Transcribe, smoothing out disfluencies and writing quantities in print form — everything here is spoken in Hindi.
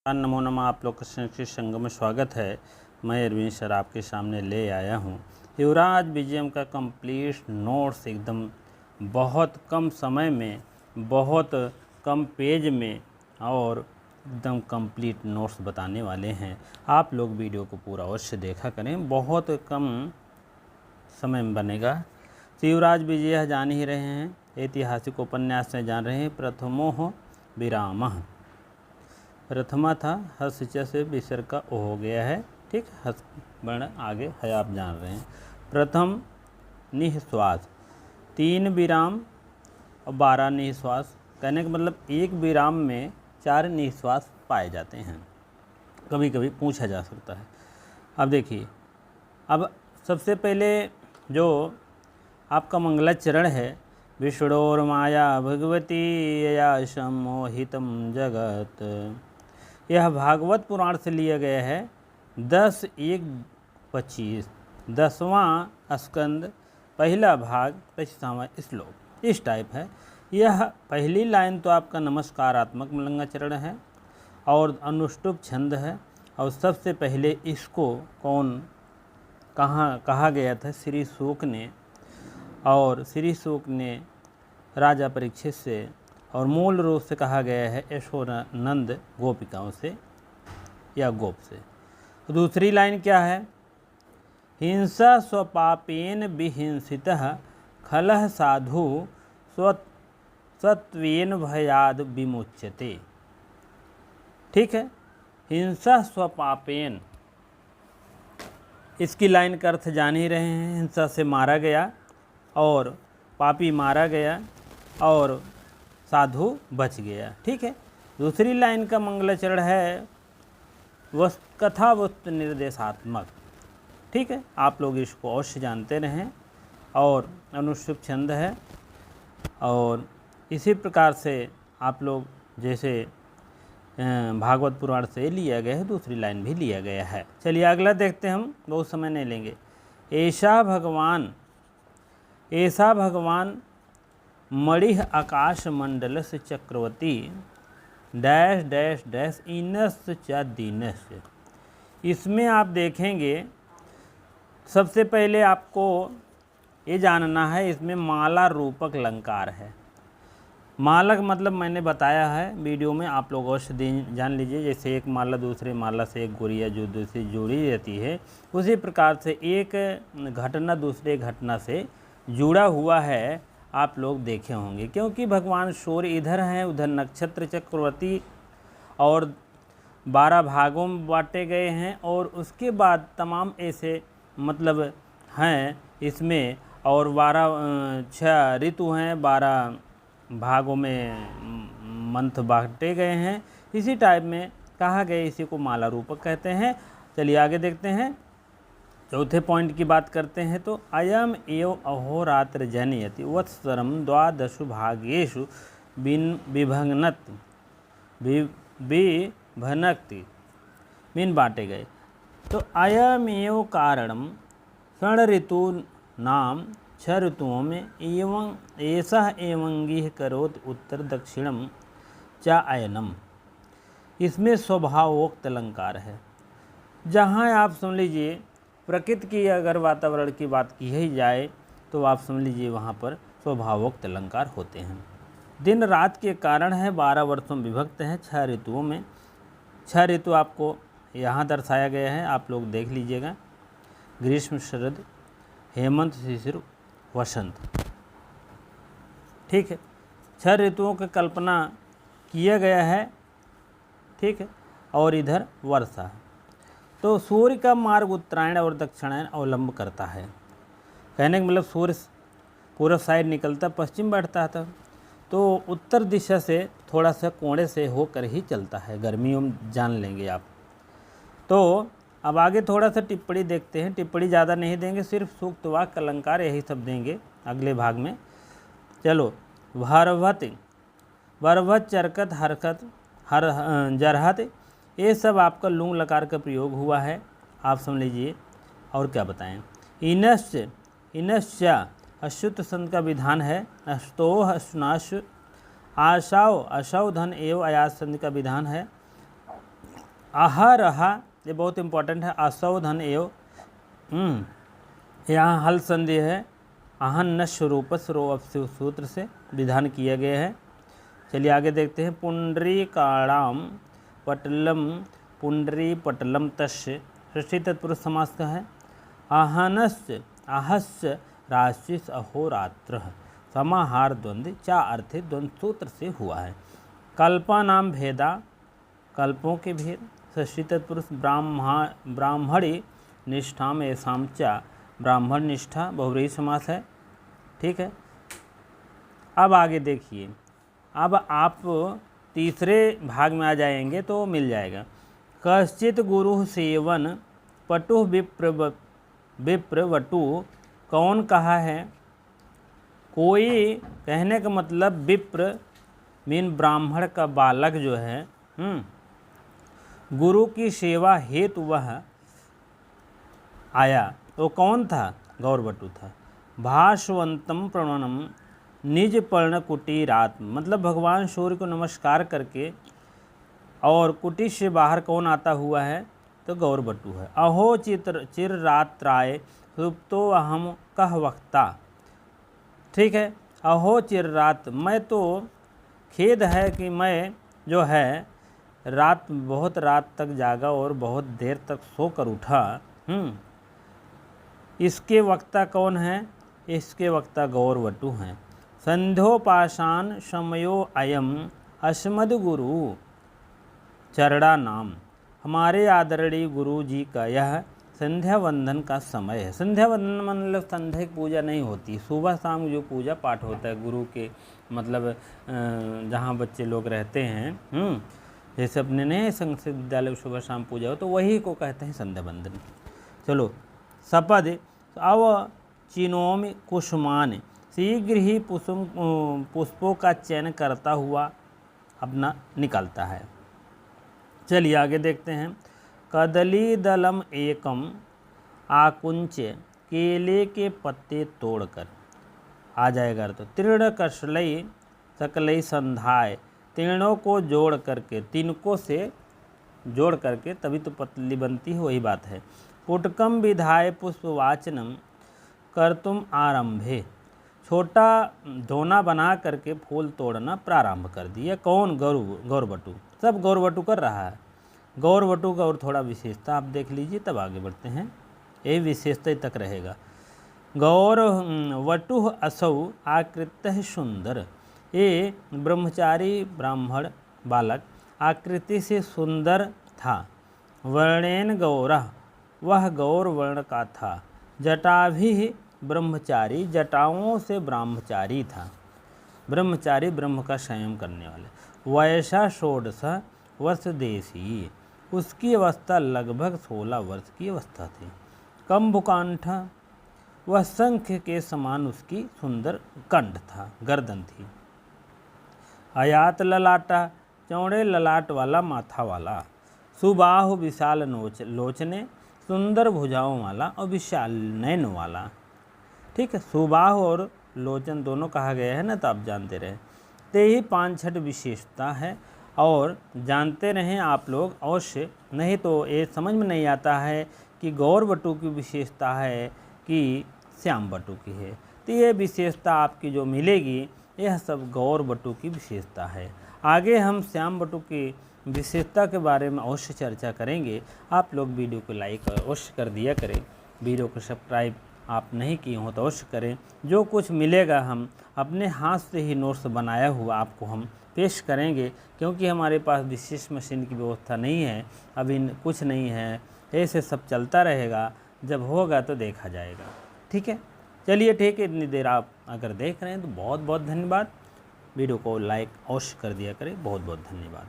नमो नमः। आप लोग का संस्कृत संगम में स्वागत है। मैं अरविंद सर आपके सामने ले आया हूँ युवराज बीजीएम का कंप्लीट नोट्स, एकदम बहुत कम समय में, बहुत कम पेज में और एकदम कंप्लीट नोट्स बताने वाले हैं। आप लोग वीडियो को पूरा अवश्य देखा करें, बहुत कम समय में बनेगा। तो युवराज विजय जान ही रहे हैं, ऐतिहासिक उपन्यास से जान रहे हैं। प्रथमोह विरामः, प्रथमा था हस्य से विसर्ग का ओ हो गया है, ठीक। हस वर्ण आगे है, आप जान रहे हैं। प्रथम निःश्वास, 3 विराम और 12 निःश्वास। कहने का मतलब एक विराम में 4 निःश्वास पाए जाते हैं, कभी कभी पूछा जा सकता है। अब देखिए, अब सबसे पहले जो आपका मंगलाचरण है, विष्णोर्माया भगवती यया सम्मोहितं जगत, यह भागवत पुराण से लिया गया है। 10:1:25, 10वां स्कंद, पहला भाग, 25वां श्लोक, इस टाइप है। यह पहली लाइन तो आपका नमस्कारात्मक मंगलाचरण है और अनुष्टुप छंद है। और सबसे पहले इसको कहाँ कहा गया था? श्री शुक ने, और श्री शुक ने राजा परीक्षित से, और मूल रूप से कहा गया है यशोनंद गोपिकाओं से या गोप से। दूसरी लाइन क्या है? हिंसा स्वपापेन विहिंसितः खलः साधु सत्वेन भयाद विमुच्यते। ठीक है, हिंसा स्वपापेन, इसकी लाइन का अर्थ जान ही रहे हैं। हिंसा से मारा गया और पापी मारा गया और साधु बच गया, ठीक है। दूसरी लाइन का मंगलाचरण है कथा वस्तु निर्देशात्मक, ठीक है। आप लोग इसको अवश्य जानते रहें। और अनुष्टुप छंद है, और इसी प्रकार से आप लोग जैसे भागवत पुराण से लिया गया है, दूसरी लाइन भी लिया गया है। चलिए अगला देखते हैं, हम बहुत समय नहीं लेंगे। ऐसा भगवान मणिः आकाश मंडल से चक्रवर्ती डैश डैश डैश इनस्य च दीनस्य। इसमें आप देखेंगे, सबसे पहले आपको ये जानना है, इसमें माला रूपक अलंकार है। मालक मतलब मैंने बताया है वीडियो में, आप लोग अवश्य जान लीजिए। जैसे एक माला दूसरे माला से एक गुड़िया जो दूसरी जुड़ी रहती है, उसी प्रकार से एक घटना दूसरे घटना से जुड़ा हुआ है, आप लोग देखे होंगे। क्योंकि भगवान सूर्य इधर हैं, उधर नक्षत्र चक्रवर्ती, और 12 भागों में बांटे गए हैं। और उसके बाद तमाम ऐसे मतलब हैं इसमें, और 6 ऋतु हैं, 12 भागों में मंथ बांटे गए हैं। इसी टाइप में कहा गया, इसी को माला रूपक कहते हैं। चलिए आगे देखते हैं, चौथे पॉइंट की बात करते हैं। तो अयम एव अहोरात्र जनयति वत्सरम 12 भागेषु विभनक्ति बिन बांटे गए। तो अयम एव कारणम षण ऋतु नाम 6 ऋतुओं में एवं ऐसा एवंगिह करोत उत्तर दक्षिणम च अयनम। इसमें स्वभावोक्त अलंकार है। जहाँ आप समझ लीजिए प्रकृति की अगर वातावरण की बात की ही जाए, तो आप समझ लीजिए वहाँ पर स्वभावोक्त अलंकार होते हैं। दिन रात के कारण है, 12 वर्षों में विभक्त हैं 6 ऋतुओं में। 6 ऋतु आपको यहाँ दर्शाया गया है, आप लोग देख लीजिएगा। ग्रीष्म, शरद, हेमंत, शिशिर, वसंत, ठीक है। 6 ऋतुओं की कल्पना किया गया है, ठीक है। और इधर वर्षा है। तो सूर्य का मार्ग उत्तरायण और दक्षिणायन अवलंब करता है। कहने का मतलब सूर्य पूर्व साइड निकलता, पश्चिम बैठता था, तो उत्तर दिशा से थोड़ा सा कोणे से होकर ही चलता है। गर्मियों में जान लेंगे आप। तो अब आगे थोड़ा सा टिप्पणी देखते हैं। टिप्पणी ज़्यादा नहीं देंगे, सिर्फ सूक्त वाक्य अलंकार यही सब देंगे अगले भाग में। चलो, भरभत चरकत हरकत हर जरहत, ये सब आपका लुंग लकार का प्रयोग हुआ है, आप समझ लीजिए। और क्या बताएं? इनश्च अश्युत संत का विधान है। अस्तोह अश्नाश आशाओ अशौ धन एवं अयास संत का विधान है। आहरह, ये बहुत इंपॉर्टेंट है, असौ धन एव, यहाँ हल संधि है, आहन नश रूप सूत्र से विधान किया गया है। चलिए आगे देखते हैं। पुंडरी काणाम पटलम, पुंडरी पटलम तस्य, षष्ठी तत्पुरुष समास का है। आहनस्य, आहस्य राशिस अहोरात्र, समाहार द्वंद्व, चा अर्थे द्वंद्व सूत्र से हुआ है। कल्पा नाम भेदा, कल्पों के भेद, षष्ठी तत्पुरुष ब्राह्मणी निष्ठा में ऐसाम चा, ब्राह्मण निष्ठा बहुव्रीहि समास है। ठीक है, अब आगे देखिए, अब आप तीसरे भाग में आ जाएंगे तो मिल जाएगा। कश्चित गुरु सेवन पटु विप्र वटु, कौन कहा है? कोई, कहने का मतलब विप्र मीन ब्राह्मण का बालक जो है, गुरु की सेवा हेतु वह आया, तो कौन था? गौरवटु था। भास्वंतम प्रणनम निज पर्ण कुटीरात, मतलब भगवान सूर्य को नमस्कार करके और कुटी से बाहर कौन आता हुआ है? तो गौरवटु है। अहो चिर रात्राय सुप्तो अहम कह वक्ता, ठीक है। अहो चिर रात, मैं तो खेद है कि मैं जो है बहुत रात तक जागा और बहुत देर तक सोकर उठा। इसके वक्ता कौन है? इसके वक्ता गौरवटु हैं। संध्योपासान समयो अयम अस्मद गुरु चरणा नाम, हमारे आदरणीय गुरु जी का यह संध्या वंदन का समय है। संध्या वंदन मतलब संध्या की पूजा नहीं होती, सुबह शाम जो पूजा पाठ होता है गुरु के, मतलब जहाँ बच्चे लोग रहते हैं, जैसे अपने नए संस्कृत विद्यालय में सुबह शाम पूजा हो, तो वही को कहते हैं संध्या वंदन। चलो, सपद अव चिनोम कुसुमान, शीघ्र ही पुष्पों का चयन करता हुआ अपना निकलता है। चलिए आगे देखते हैं। कदली दलम एकम आकुंच, केले के पत्ते तोड़कर, आ जाएगा तो तीर्ण कसलई सकलई संधाय, तीर्णों को जोड़ करके, तिनकों से जोड़ करके तभी तो पतली बनती है, वही बात है। पुटकम विधाय पुष्पवाचनम कर तुम आरंभे, छोटा धोना बना करके फूल तोड़ना प्रारंभ कर दिया। कौन? गौरवटु। सब गौरवटु कर रहा है। गौरवटु का और थोड़ा विशेषता आप देख लीजिए, तब आगे बढ़ते हैं। यही विशेषता तक रहेगा। गौरवटु असौ आकृत्य सुंदर, ये ब्रह्मचारी ब्राह्मण बालक आकृति से सुंदर था। वर्णेन गौरः, वह गौर वर्ण का था। जटाभि ब्रह्मचारी, जटाओं से ब्रह्मचारी था। ब्रह्मचारी ब्रह्म का संयम करने वाले। वयसा 16 वर्ष देशी, उसकी अवस्था लगभग 16 वर्ष की अवस्था थी। कंभुकांठ, वह शंख के समान उसकी सुंदर कंठ था, गर्दन थी। अयात ललाटा, चौड़े ललाट वाला, माथा वाला। सुबाहु विशाल लोचने, सुंदर भुजाओं वाला और विशाल नयन वाला। ठीक है, सुबाहु और लोचन दोनों कहा गया है ना, तो आप जानते रहे। ते ही 5-6 विशेषता है और जानते रहें आप लोग अवश्य, नहीं तो ये समझ में नहीं आता है कि गौरवटु की विशेषता है कि श्यामवटु की है। तो ये विशेषता आपकी जो मिलेगी, यह सब गौरवटु की विशेषता है। आगे हम श्यामवटु की विशेषता के बारे में अवश्य चर्चा करेंगे। आप लोग वीडियो को लाइक अवश्य कर दिया करें, वीडियो को सब्सक्राइब आप नहीं किए हो तो अवश्य करें। जो कुछ मिलेगा हम अपने हाथ से ही नोट्स बनाया हुआ आपको हम पेश करेंगे, क्योंकि हमारे पास विशेष मशीन की व्यवस्था नहीं है, अभी कुछ नहीं है। ऐसे सब चलता रहेगा, जब होगा तो देखा जाएगा। ठीक है, चलिए ठीक है। इतनी देर आप अगर देख रहे हैं तो बहुत बहुत धन्यवाद। वीडियो को लाइक अवश्य कर दिया करें। बहुत बहुत धन्यवाद।